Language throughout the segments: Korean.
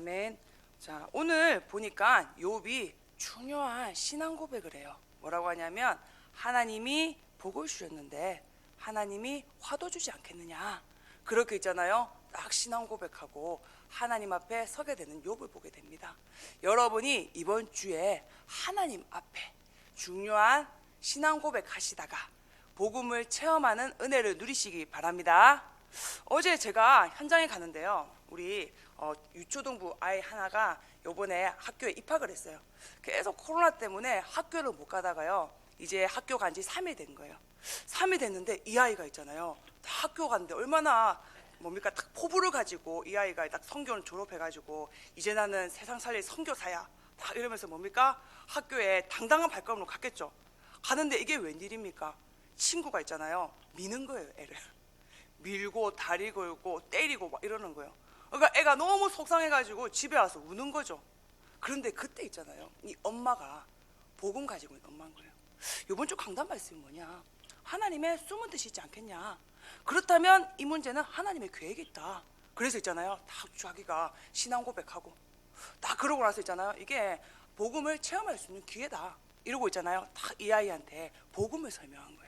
아멘. 자, 오늘 보니까 욥이 중요한 신앙 고백을 해요. 뭐라고 하냐면 하나님이 복을 주셨는데 하나님이 화도 주지 않겠느냐. 그렇게 있잖아요. 딱 신앙 고백하고 하나님 앞에 서게 되는 욥을 보게 됩니다. 여러분이 이번 주에 하나님 앞에 중요한 신앙 고백하시다가 복음을 체험하는 은혜를 누리시기 바랍니다. 어제 제가 현장에 가는데요. 우리 유초등부 아이 하나가 요번에 학교에 입학을 했어요. 계속 코로나 때문에 학교를 못 가다가요. 이제 학교 간 지 3일 된 거예요. 3일 됐는데 이 아이가 있잖아요. 학교 갔는데 얼마나 뭡니까 딱 포부를 가지고 이 아이가 딱 성교를 졸업해가지고 이제 나는 세상 살릴 선교사야 딱 이러면서 뭡니까 학교에 당당한 발걸음으로 갔겠죠. 가는데 이게 웬일입니까? 친구가 있잖아요. 미는 거예요. 애를 밀고 다리 걸고 때리고 막 이러는 거예요. 그러니까 애가 너무 속상해가지고 집에 와서 우는 거죠. 그런데 그때 있잖아요. 이 엄마가 복음 가지고 있는 엄마인 거예요. 이번 주 강단 말씀이 뭐냐? 하나님의 숨은 뜻이 있지 않겠냐? 그렇다면 이 문제는 하나님의 계획이 있다. 그래서 있잖아요. 다 자기가 신앙 고백하고 딱 그러고 나서 있잖아요. 이게 복음을 체험할 수 있는 기회다. 이러고 있잖아요. 딱 이 아이한테 복음을 설명한 거예요.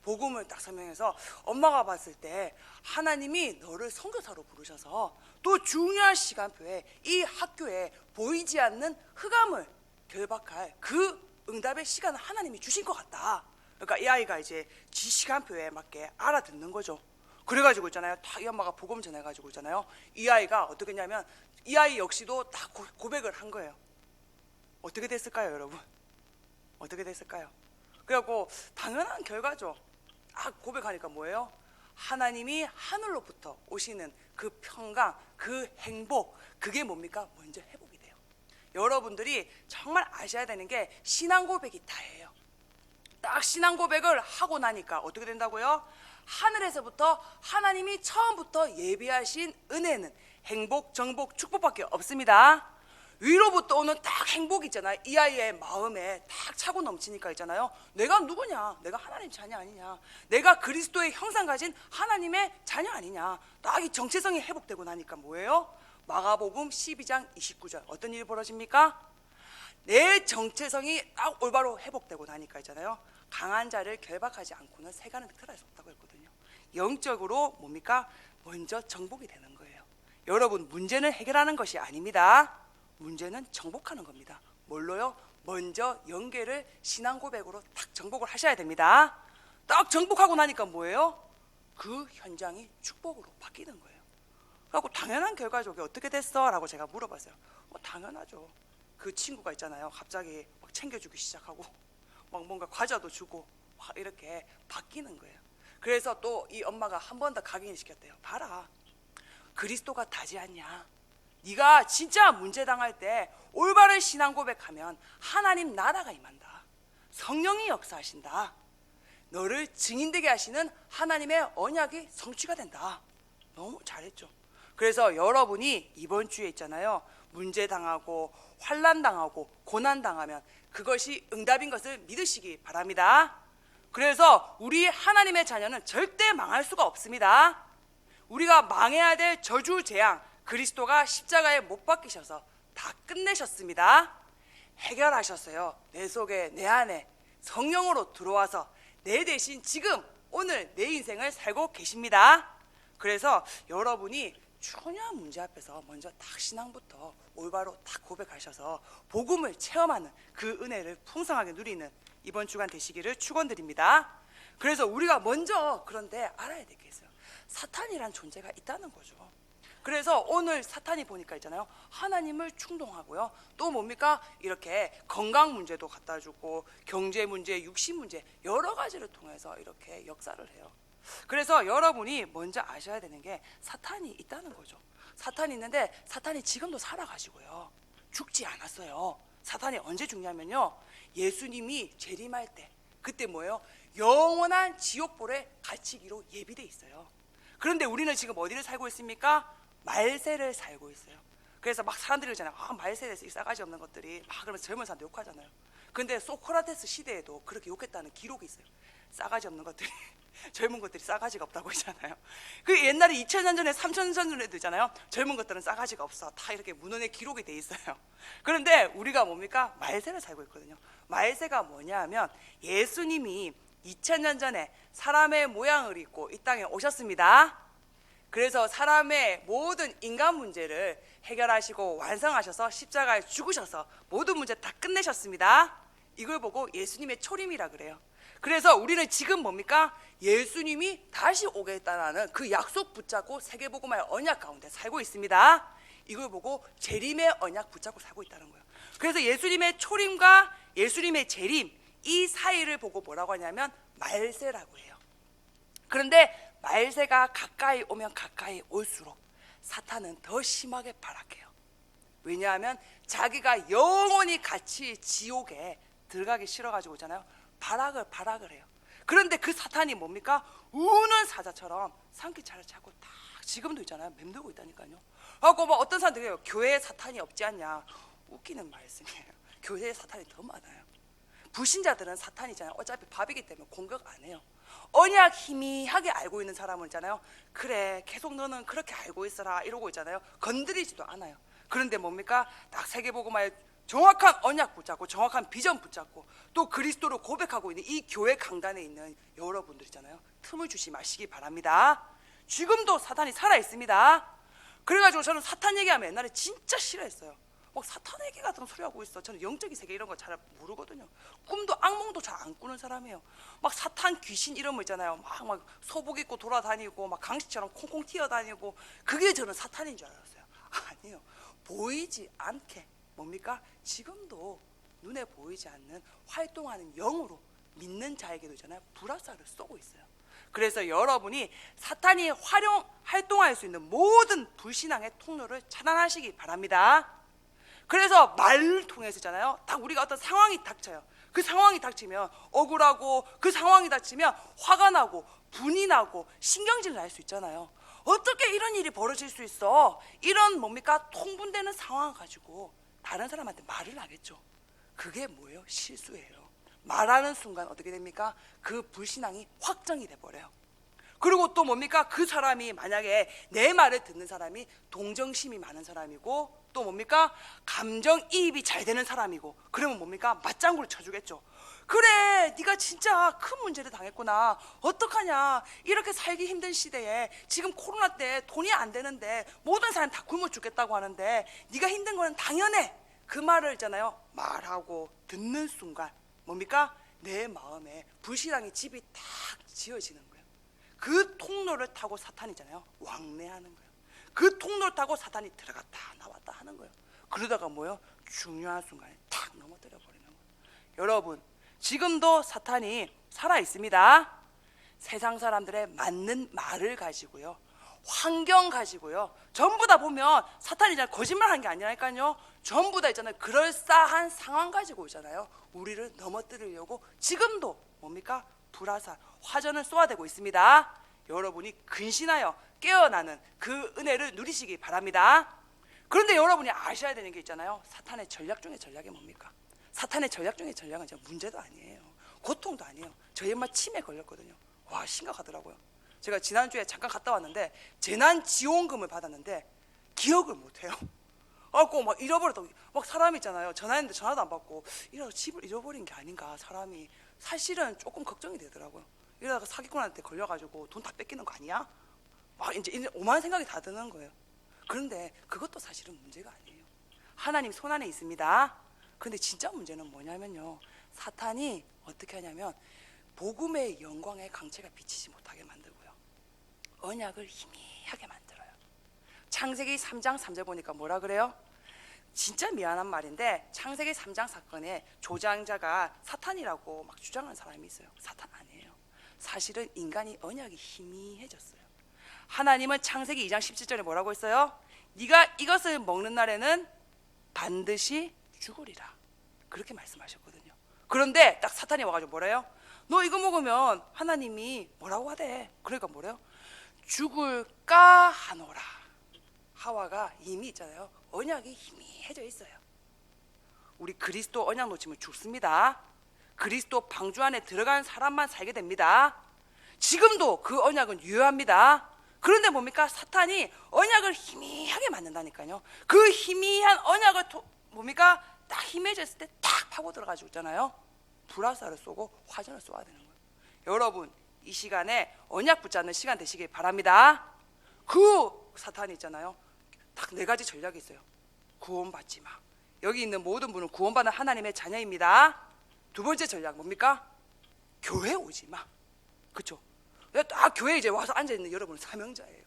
복음을 딱 설명해서 엄마가 봤을 때 하나님이 너를 선교사로 부르셔서 또 중요한 시간표에 이 학교에 보이지 않는 흑암을 결박할 그 응답의 시간을 하나님이 주신 것 같다. 그러니까 이 아이가 이제 지 시간표에 맞게 알아듣는 거죠. 그래가지고 있잖아요. 다 이 엄마가 복음 전해가지고 있잖아요. 이 아이가 어떻게 했냐면 이 아이 역시도 다 고백을 한 거예요. 어떻게 됐을까요, 여러분? 어떻게 됐을까요? 그래갖고 당연한 결과죠. 고백하니까 뭐예요? 하나님이 하늘로부터 오시는 그 평강, 그 행복, 그게 뭡니까? 먼저 회복이 돼요. 여러분들이 정말 아셔야 되는 게 신앙 고백이 다예요. 딱 신앙 고백을 하고 나니까 어떻게 된다고요? 하늘에서부터 하나님이 처음부터 예비하신 은혜는 행복, 정복, 축복밖에 없습니다. 위로부터 오는 딱 행복 있잖아요. 이 아이의 마음에 딱 차고 넘치니까 있잖아요. 내가 누구냐? 내가 하나님 자녀 아니냐? 내가 그리스도의 형상 가진 하나님의 자녀 아니냐? 딱 이 정체성이 회복되고 나니까 뭐예요? 마가복음 12장 29절 어떤 일이 벌어집니까? 내 정체성이 딱 올바로 회복되고 나니까 있잖아요. 강한 자를 결박하지 않고는 새가는 틀할 수 없다고 했거든요. 영적으로 뭡니까? 먼저 정복이 되는 거예요. 여러분 문제는 해결하는 것이 아닙니다. 문제는 정복하는 겁니다. 뭘로요? 먼저 연계를 신앙 고백으로 딱 정복을 하셔야 됩니다. 딱 정복하고 나니까 뭐예요? 그 현장이 축복으로 바뀌는 거예요. 그래서 당연한 결과죠. 어떻게 됐어? 라고 제가 물어봤어요. 당연하죠. 그 친구가 있잖아요. 갑자기 막 챙겨주기 시작하고 막 뭔가 과자도 주고 막 이렇게 바뀌는 거예요. 그래서 또 이 엄마가 한 번 더 각인시켰대요. 봐라, 그리스도가 다지 않냐? 네가 진짜 문제 당할 때 올바른 신앙 고백하면 하나님 나라가 임한다. 성령이 역사하신다. 너를 증인되게 하시는 하나님의 언약이 성취가 된다. 너무 잘했죠. 그래서 여러분이 이번 주에 있잖아요. 문제 당하고 환난 당하고 고난 당하면 그것이 응답인 것을 믿으시기 바랍니다. 그래서 우리 하나님의 자녀는 절대 망할 수가 없습니다. 우리가 망해야 될 저주 재앙 그리스도가 십자가에 못 박히셔서 다 끝내셨습니다. 해결하셨어요. 내 속에 내 안에 성령으로 들어와서 내 대신 지금 오늘 내 인생을 살고 계십니다. 그래서 여러분이 중요한 문제 앞에서 먼저 딱 신앙부터 올바로 딱 고백하셔서 복음을 체험하는 그 은혜를 풍성하게 누리는 이번 주간 되시기를 축원드립니다. 그래서 우리가 먼저 그런데 알아야 될 게 있어요. 사탄이란 존재가 있다는 거죠. 그래서 오늘 사탄이 보니까 있잖아요. 하나님을 충동하고요. 또 뭡니까? 이렇게 건강 문제도 갖다 주고 경제 문제, 육신 문제 여러 가지를 통해서 이렇게 역사를 해요. 그래서 여러분이 먼저 아셔야 되는 게 사탄이 있다는 거죠. 사탄이 있는데 사탄이 지금도 살아가시고요. 죽지 않았어요. 사탄이 언제 죽냐면요. 예수님이 재림할 때 그때 뭐예요? 영원한 지옥불에 갇히기로 예비돼 있어요. 그런데 우리는 지금 어디를 살고 있습니까? 말세를 살고 있어요. 그래서 막 사람들이 그러잖아요. 말세에서 이 싸가지 없는 것들이 막 그러면서 젊은 사람들 욕하잖아요. 근데 소크라테스 시대에도 그렇게 욕했다는 기록이 있어요. 싸가지 없는 것들이 젊은 것들이 싸가지가 없다고 하잖아요. 그 옛날에 2000년 전에 3000년 전에도 있잖아요. 젊은 것들은 싸가지가 없어. 다 이렇게 문헌에 기록이 돼 있어요. 그런데 우리가 뭡니까? 말세를 살고 있거든요. 말세가 뭐냐 하면 예수님이 2000년 전에 사람의 모양을 입고 이 땅에 오셨습니다. 그래서 사람의 모든 인간 문제를 해결하시고 완성하셔서 십자가에 죽으셔서 모든 문제 다 끝내셨습니다. 이걸 보고 예수님의 초림이라 그래요. 그래서 우리는 지금 뭡니까? 예수님이 다시 오겠다는 그 약속 붙잡고 세계복음화의 언약 가운데 살고 있습니다. 이걸 보고 재림의 언약 붙잡고 살고 있다는 거예요. 그래서 예수님의 초림과 예수님의 재림 이 사이를 보고 뭐라고 하냐면 말세라고 해요. 그런데 말세가 가까이 오면 가까이 올수록 사탄은 더 심하게 발악해요. 왜냐하면 자기가 영원히 같이 지옥에 들어가기 싫어가지고 있잖아요. 발악을 해요. 그런데 그 사탄이 뭡니까? 우는 사자처럼 산기차를 차고 딱 지금도 있잖아요. 맴돌고 있다니까요. 하고 뭐 어떤 사람들이 해요. 교회에 사탄이 없지 않냐. 웃기는 말씀이에요. 교회에 사탄이 더 많아요. 불신자들은 사탄이잖아요. 어차피 밥이기 때문에 공격 안 해요. 언약 희미하게 알고 있는 사람은 있잖아요. 그래 계속 너는 그렇게 알고 있어라 이러고 있잖아요. 건드리지도 않아요. 그런데 뭡니까? 딱 세계복음화에 정확한 언약 붙잡고 정확한 비전 붙잡고 또 그리스도를 고백하고 있는 이 교회 강단에 있는 여러분들이잖아요. 틈을 주시 마시기 바랍니다. 지금도 사탄이 살아 있습니다. 그래가지고 저는 사탄 얘기하면 옛날에 진짜 싫어했어요. 막 사탄 얘기 같은 소리 하고 있어. 저는 영적인 세계 이런 거 잘 모르거든요. 꿈도 악몽도 잘 안 꾸는 사람이에요. 막 사탄 귀신 이런 거 있잖아요. 막 소복 입고 돌아다니고 막 강시처럼 콩콩 튀어다니고 그게 저는 사탄인 줄 알았어요. 아니에요. 보이지 않게 뭡니까? 지금도 눈에 보이지 않는 활동하는 영으로 믿는 자에게도 있잖아요. 불화살을 쏘고 있어요. 그래서 여러분이 사탄이 활동할 수 있는 모든 불신앙의 통로를 차단하시기 바랍니다. 그래서 말을 통해서잖아요. 딱 우리가 어떤 상황이 닥쳐요. 그 상황이 닥치면 억울하고 그 상황이 닥치면 화가 나고 분이 나고 신경질 날 수 있잖아요. 어떻게 이런 일이 벌어질 수 있어? 이런 뭡니까? 통분되는 상황을 가지고 다른 사람한테 말을 하겠죠. 그게 뭐예요? 실수예요. 말하는 순간 어떻게 됩니까? 그 불신앙이 확정이 돼버려요. 그리고 또 뭡니까? 그 사람이 만약에 내 말을 듣는 사람이 동정심이 많은 사람이고 또 뭡니까? 감정이입이 잘 되는 사람이고 그러면 뭡니까? 맞장구를 쳐주겠죠. 그래 네가 진짜 큰 문제를 당했구나. 어떡하냐. 이렇게 살기 힘든 시대에 지금 코로나 때 돈이 안 되는데 모든 사람 다 굶어 죽겠다고 하는데 네가 힘든 거는 당연해. 그 말을 있잖아요. 말하고 듣는 순간 뭡니까? 내 마음에 불신앙의 집이 탁 지어지는 거예요. 그 통로를 타고 사탄이잖아요. 왕래하는 거예요. 그 통로를 타고 사탄이 들어갔다 나왔다 하는 거예요. 그러다가 뭐예요? 중요한 순간에 탁 넘어뜨려 버리는 거예요. 여러분 지금도 사탄이 살아 있습니다. 세상 사람들의 맞는 말을 가지고요, 환경 가지고요, 전부 다 보면 사탄이 거짓말한 게 아니라니까요. 전부 다 있잖아요. 그럴싸한 상황 가지고 있잖아요. 우리를 넘어뜨리려고 지금도 뭡니까? 불화살, 화전을 쏘아대고 있습니다. 여러분이 근신하여 깨어나는 그 은혜를 누리시기 바랍니다. 그런데 여러분이 아셔야 되는 게 있잖아요. 사탄의 전략 중에 전략이 뭡니까? 사탄의 전략 중에 전략은 진짜 문제도 아니에요. 고통도 아니에요. 저희 엄마 치매 걸렸거든요. 와 심각하더라고요. 제가 지난주에 잠깐 갔다 왔는데 재난지원금을 받았는데 기억을 못해요. 그래갖고 막 잃어버렸다고. 막 사람 있잖아요. 전화했는데 전화도 안 받고 이러다 집을 잃어버린 게 아닌가. 사람이 사실은 조금 걱정이 되더라고요. 이러다가 사기꾼한테 걸려가지고 돈 다 뺏기는 거 아니야? 막 이제 오만 생각이 다 드는 거예요. 그런데 그것도 사실은 문제가 아니에요. 하나님 손 안에 있습니다. 그런데 진짜 문제는 뭐냐면요, 사탄이 어떻게 하냐면 복음의 영광의 강체가 비치지 못하게 만들고요, 언약을 희미하게 만들어요. 창세기 3장 3절 보니까 뭐라 그래요? 진짜 미안한 말인데 창세기 3장 사건에 조장자가 사탄이라고 막 주장하는 사람이 있어요. 사탄 아니에요. 사실은 인간이 언약이 희미해졌어요. 하나님은 창세기 2장 17절에 뭐라고 했어요? 네가 이것을 먹는 날에는 반드시 죽으리라, 그렇게 말씀하셨거든요. 그런데 딱 사탄이 와가지고 뭐래요? 너 이거 먹으면 하나님이 뭐라고 하대. 그러니까 뭐래요? 죽을까 하노라. 하와가 이미 있잖아요, 언약이 희미해져 있어요. 우리 그리스도 언약 놓치면 죽습니다. 그리스도 방주 안에 들어간 사람만 살게 됩니다. 지금도 그 언약은 유효합니다. 그런데 뭡니까? 사탄이 언약을 희미하게 만든다니까요. 그 희미한 언약을 뭡니까? 딱 희미해졌을 때 딱 파고 들어가지고 있잖아요. 불화살을 쏘고 화전을 쏘아야 되는 거예요. 여러분, 이 시간에 언약 붙잡는 시간 되시길 바랍니다. 그 사탄이 있잖아요. 딱 네 가지 전략이 있어요. 구원받지 마. 여기 있는 모든 분은 구원받는 하나님의 자녀입니다. 두 번째 전략 뭡니까? 교회 오지 마. 그렇죠? 딱 교회에 이제 와서 앉아있는 여러분은 사명자예요.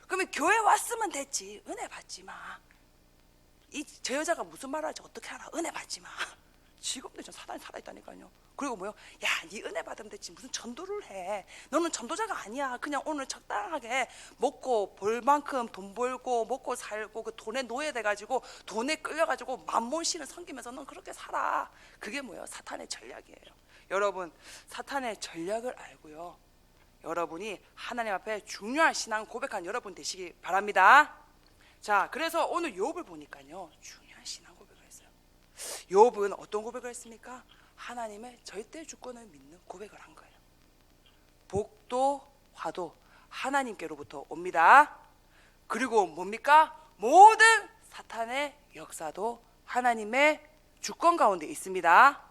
그러면 교회 왔으면 됐지. 은혜 받지 마. 저 여자가 무슨 말을 할지 어떻게 알아? 은혜 받지 마. 지금도 저 사단이 살아있다니까요. 그리고 뭐요? 야, 네 은혜 받으면 됐지. 무슨 전도를 해. 너는 전도자가 아니야. 그냥 오늘 적당하게 먹고 벌 만큼 돈 벌고 먹고 살고 그 돈에 노예돼가지고 돈에 끌려가지고 만몬신을 섬기면서 넌 그렇게 살아. 그게 뭐예요? 사탄의 전략이에요. 여러분, 사탄의 전략을 알고요, 여러분이 하나님 앞에 중요한 신앙 고백한 여러분 되시기 바랍니다. 자, 그래서 오늘 욥을 보니까요, 중요한 신앙 고백을 했어요. 욥은 어떤 고백을 했습니까? 하나님의 절대 주권을 믿는 고백을 한 거예요. 복도 화도 하나님께로부터 옵니다. 그리고 뭡니까? 모든 사탄의 역사도 하나님의 주권 가운데 있습니다.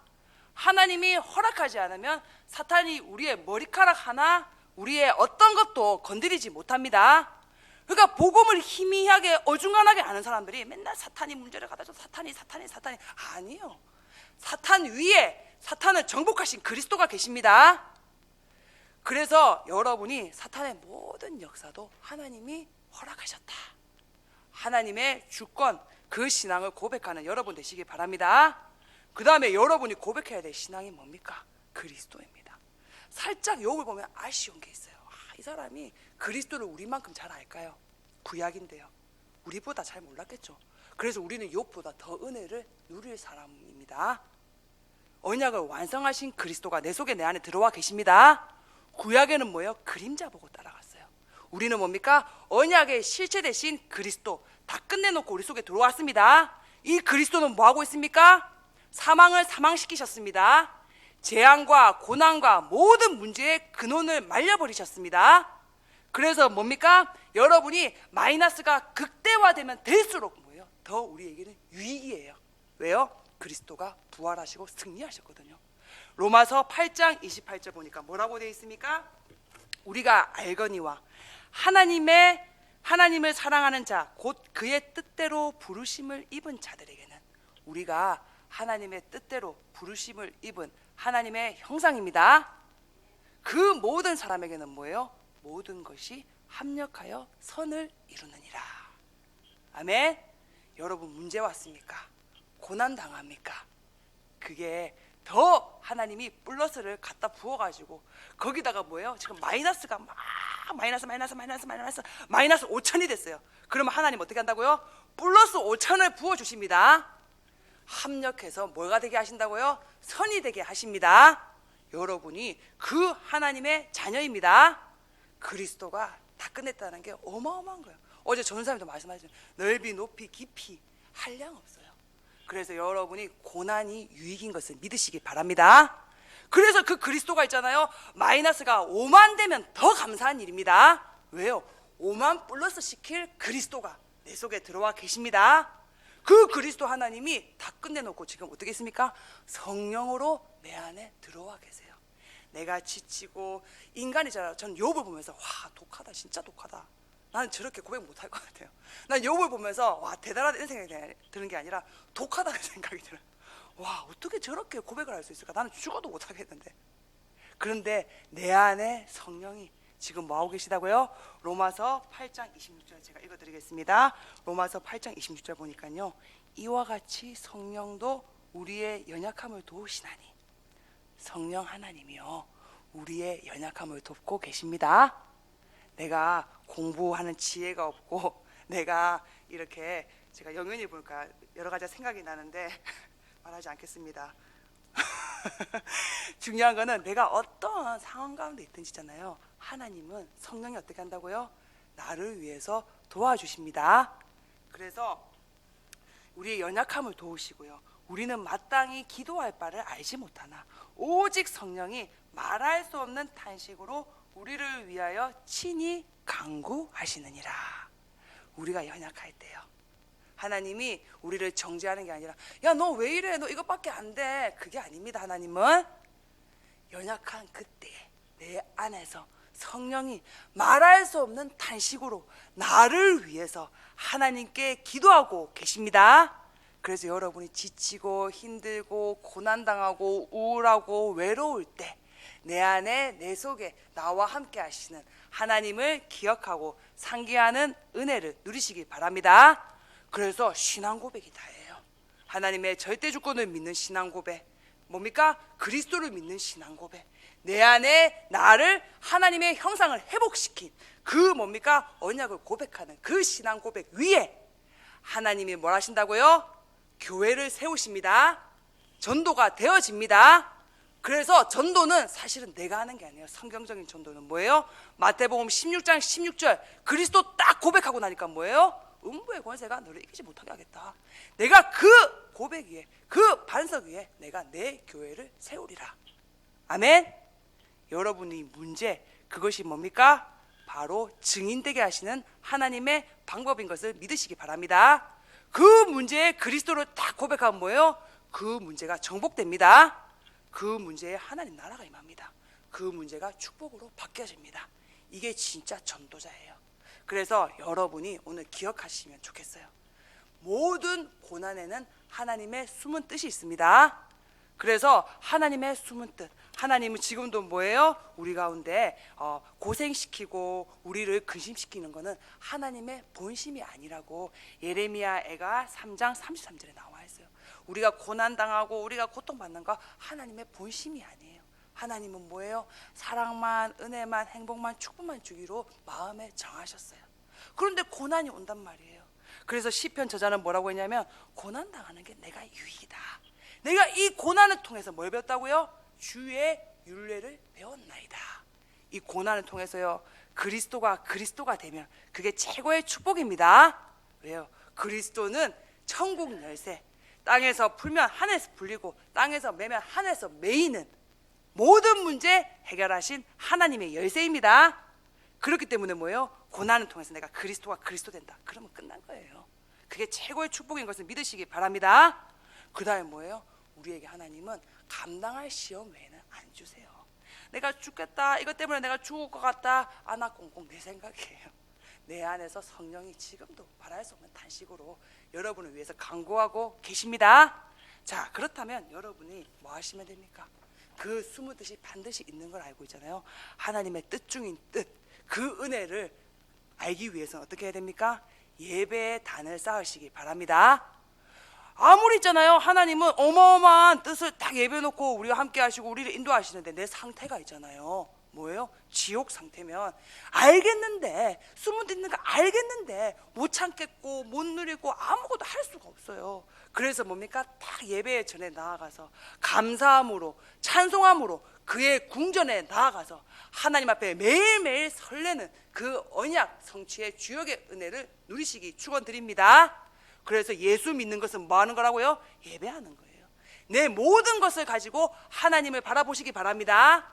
하나님이 허락하지 않으면 사탄이 우리의 머리카락 하나, 우리의 어떤 것도 건드리지 못합니다. 그러니까 복음을 희미하게 어중간하게 아는 사람들이 맨날 사탄이 문제를 갖다 줘. 사탄이 아니요. 사탄 위에 사탄을 정복하신 그리스도가 계십니다. 그래서 여러분이 사탄의 모든 역사도 하나님이 허락하셨다. 하나님의 주권, 그 신앙을 고백하는 여러분 되시기 바랍니다. 그 다음에 여러분이 고백해야 될 신앙이 뭡니까? 그리스도입니다. 살짝 욥을 보면 아쉬운 게 있어요. 이 사람이 그리스도를 우리만큼 잘 알까요? 구약인데요. 우리보다 잘 몰랐겠죠. 그래서 우리는 욥보다 더 은혜를 누릴 사람입니다. 언약을 완성하신 그리스도가 내 속에 내 안에 들어와 계십니다. 구약에는 뭐예요? 그림자 보고 따라갔어요. 우리는 뭡니까? 언약의 실체 대신 그리스도 다 끝내놓고 우리 속에 들어왔습니다. 이 그리스도는 뭐하고 있습니까? 사망을 사망시키셨습니다. 재앙과 고난과 모든 문제의 근원을 말려버리셨습니다. 그래서 뭡니까? 여러분이 마이너스가 극대화되면 될수록 뭐예요? 더 우리에게는 유익이에요. 왜요? 그리스도가 부활하시고 승리하셨거든요. 로마서 8장 28절 보니까 뭐라고 되어 있습니까? 우리가 알거니와 하나님을 사랑하는 자 곧 그의 뜻대로 부르심을 입은 자들에게는, 우리가 하나님의 뜻대로 부르심을 입은 하나님의 형상입니다. 그 모든 사람에게는 뭐예요? 모든 것이 합력하여 선을 이루느니라. 아멘. 여러분, 문제 왔습니까? 고난 당합니까? 그게 더 하나님이 플러스를 갖다 부어가지고 거기다가 뭐예요? 지금 마이너스가 막 마이너스 5천이 됐어요. 그러면 하나님 어떻게 한다고요? 플러스 5천을 부어주십니다. 합력해서 뭐가 되게 하신다고요? 선이 되게 하십니다. 여러분이 그 하나님의 자녀입니다. 그리스도가 다 끝냈다는 게 어마어마한 거예요. 어제 전사님도 말씀하셨죠. 넓이 높이 깊이 한량 없어요. 그래서 여러분이 고난이 유익인 것을 믿으시기 바랍니다. 그래서 그 그리스도가 있잖아요, 마이너스가 5만 되면 더 감사한 일입니다. 왜요? 5만 플러스 시킬 그리스도가 내 속에 들어와 계십니다. 그 그리스도 하나님이 다 끝내놓고 지금 어떻게 있습니까? 성령으로 내 안에 들어와 계세요. 내가 지치고 인간이잖아요. 전 욥을 보면서 와, 독하다, 진짜 독하다. 나는 저렇게 고백 못할 것 같아요. 난 욥을 보면서 와, 대단하다 이런 생각이 드는 게 아니라 독하다는 생각이 들어요. 와, 어떻게 저렇게 고백을 할 수 있을까? 나는 죽어도 못하겠는데. 그런데 내 안에 성령이 지금 뭐하고 계시다고요? 로마서 8장 26절 제가 읽어드리겠습니다. 로마서 8장 26절 보니까요, 이와 같이 성령도 우리의 연약함을 도우시나니, 성령 하나님이요 우리의 연약함을 돕고 계십니다. 내가 공부하는 지혜가 없고 내가 이렇게, 제가 영연히 보니까 여러 가지 생각이 나는데 말하지 않겠습니다. 중요한 거는 내가 어떤 상황 가운데 있든지잖아요, 하나님은 성령이 어떻게 한다고요? 나를 위해서 도와주십니다. 그래서 우리의 연약함을 도우시고요, 우리는 마땅히 기도할 바를 알지 못하나 오직 성령이 말할 수 없는 탄식으로 우리를 위하여 친히 간구하시느니라. 우리가 연약할 때요, 하나님이 우리를 정죄하는 게 아니라 야 너 왜 이래, 너 이것밖에 안 돼, 그게 아닙니다. 하나님은 연약한 그때 내 안에서 성령이 말할 수 없는 탄식으로 나를 위해서 하나님께 기도하고 계십니다. 그래서 여러분이 지치고 힘들고 고난당하고 우울하고 외로울 때 내 안에 내 속에 나와 함께 하시는 하나님을 기억하고 상기하는 은혜를 누리시기 바랍니다. 그래서 신앙 고백이 다예요. 하나님의 절대 주권을 믿는 신앙 고백, 뭡니까? 그리스도를 믿는 신앙 고백, 내 안에 나를 하나님의 형상을 회복시킨 그 뭡니까? 언약을 고백하는 그 신앙 고백 위에 하나님이 뭘 하신다고요? 교회를 세우십니다. 전도가 되어집니다. 그래서 전도는 사실은 내가 하는 게 아니에요. 성경적인 전도는 뭐예요? 마태복음 16장 16절 그리스도 딱 고백하고 나니까 뭐예요? 음부의 권세가 너를 이기지 못하게 하겠다. 내가 그 고백 위에, 그 반석 위에 내가 내 교회를 세우리라. 아멘. 여러분이 문제, 그것이 뭡니까? 바로 증인되게 하시는 하나님의 방법인 것을 믿으시기 바랍니다. 그 문제에 그리스도를 딱 고백하면 뭐예요? 그 문제가 정복됩니다. 그 문제에 하나님 나라가 임합니다. 그 문제가 축복으로 바뀌어집니다. 이게 진짜 전도자예요. 그래서 여러분이 오늘 기억하시면 좋겠어요. 모든 고난에는 하나님의 숨은 뜻이 있습니다. 그래서 하나님의 숨은 뜻, 하나님은 지금도 뭐예요? 우리 가운데 고생시키고 우리를 근심시키는 것은 하나님의 본심이 아니라고 예레미야 애가 3장 33절에 나와 있어요. 우리가 고난당하고 우리가 고통받는 거 하나님의 본심이 아니에요. 하나님은 뭐예요? 사랑만, 은혜만, 행복만, 축복만 주기로 마음에 정하셨어요. 그런데 고난이 온단 말이에요. 그래서 시편 저자는 뭐라고 했냐면 고난당하는 게 내가 유익이다. 내가 이 고난을 통해서 뭘 배웠다고요? 주의 율례를 배웠나이다. 이 고난을 통해서요, 그리스도가 되면 그게 최고의 축복입니다. 왜요? 그리스도는 천국 열쇠, 땅에서 풀면 하늘에서 풀리고 땅에서 매면 하늘에서 매이는 모든 문제 해결하신 하나님의 열쇠입니다. 그렇기 때문에 뭐예요? 고난을 통해서 내가 그리스도 된다. 그러면 끝난 거예요. 그게 최고의 축복인 것을 믿으시기 바랍니다. 그 다음에 뭐예요? 우리에게 하나님은 감당할 시험 외에는 안 주세요. 내가 죽겠다, 이것 때문에 내가 죽을 것 같다, 나 꽁꽁 내 생각이에요. 내 안에서 성령이 지금도 말할 수 없는 탄식으로 여러분을 위해서 간구하고 계십니다. 자, 그렇다면 여러분이 뭐 하시면 됩니까? 그 숨은 뜻이 반드시 있는 걸 알고 있잖아요. 하나님의 뜻 중인 뜻, 그 은혜를 알기 위해서는 어떻게 해야 됩니까? 예배의 단을 쌓으시기 바랍니다. 아무리 있잖아요, 하나님은 어마어마한 뜻을 딱 예배놓고 우리와 함께 하시고 우리를 인도하시는데 내 상태가 있잖아요. 뭐예요? 지옥 상태면 알겠는데, 숨은 데 있는 거 알겠는데 못 참겠고 못 누리고 아무것도 할 수가 없어요. 그래서 뭡니까? 딱 예배 전에 나아가서 감사함으로 찬송함으로 그의 궁전에 나아가서 하나님 앞에 매일매일 설레는 그 언약 성취의 주역의 은혜를 누리시기 축원드립니다. 그래서 예수 믿는 것은 뭐 하는 거라고요? 예배하는 거예요. 내 모든 것을 가지고 하나님을 바라보시기 바랍니다.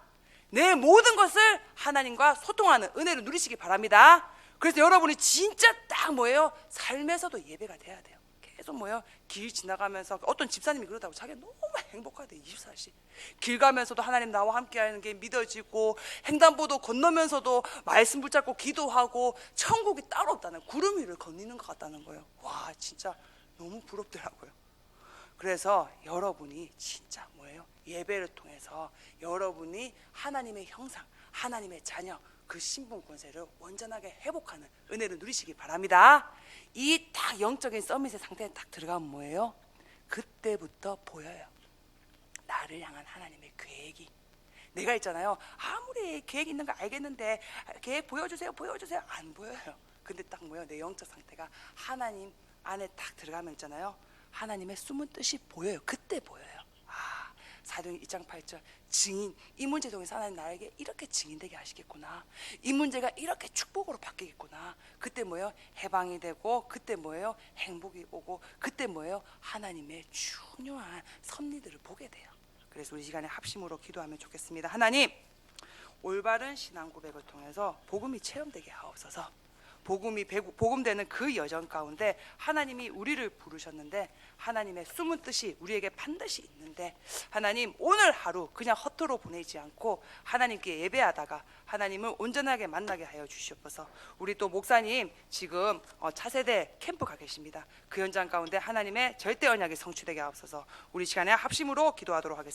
내 모든 것을 하나님과 소통하는 은혜를 누리시기 바랍니다. 그래서 여러분이 진짜 딱 뭐예요? 삶에서도 예배가 돼야 돼요. 계속 뭐예요? 길 지나가면서 어떤 집사님이 그러다고 자기가 너무 행복하대. 24시 길 가면서도 하나님 나와 함께 하는 게 믿어지고, 횡단보도 건너면서도 말씀 붙잡고 기도하고 천국이 따로 없다는, 구름 위를 거니는 것 같다는 거예요. 와, 진짜 너무 부럽더라고요. 그래서 여러분이 진짜 뭐예요? 예배를 통해서 여러분이 하나님의 형상, 하나님의 자녀, 그 신분 권세를 온전하게 회복하는 은혜를 누리시기 바랍니다. 이 딱 영적인 서밋의 상태에 딱 들어가면 뭐예요? 그때부터 보여요. 나를 향한 하나님의 계획이. 내가 있잖아요, 아무리 계획 있는 거 알겠는데 계획 보여주세요 안 보여요. 근데 딱 뭐예요? 내 영적 상태가 하나님 안에 딱 들어가면 있잖아요, 하나님의 숨은 뜻이 보여요. 그때 보여요. 사도행 2장 8절 증인, 이 문제 통해서 하나님 나에게 이렇게 증인되게 하시겠구나, 이 문제가 이렇게 축복으로 바뀌겠구나. 그때 뭐예요? 해방이 되고, 그때 뭐예요? 행복이 오고, 그때 뭐예요? 하나님의 중요한 섭리들을 보게 돼요. 그래서 우리 시간에 합심으로 기도하면 좋겠습니다. 하나님, 올바른 신앙 고백을 통해서 복음이 체험되게 하옵소서. 복음되는 그 여정 가운데 하나님이 우리를 부르셨는데, 하나님의 숨은 뜻이 우리에게 반드시 있는데, 하나님 오늘 하루 그냥 허투루 보내지 않고 하나님께 예배하다가 하나님을 온전하게 만나게 하여 주시옵소서. 우리 또 목사님 지금 차세대 캠프 가 계십니다. 그 현장 가운데 하나님의 절대 언약이 성취되게 하옵소서. 우리 시간에 합심으로 기도하도록 하겠습니다.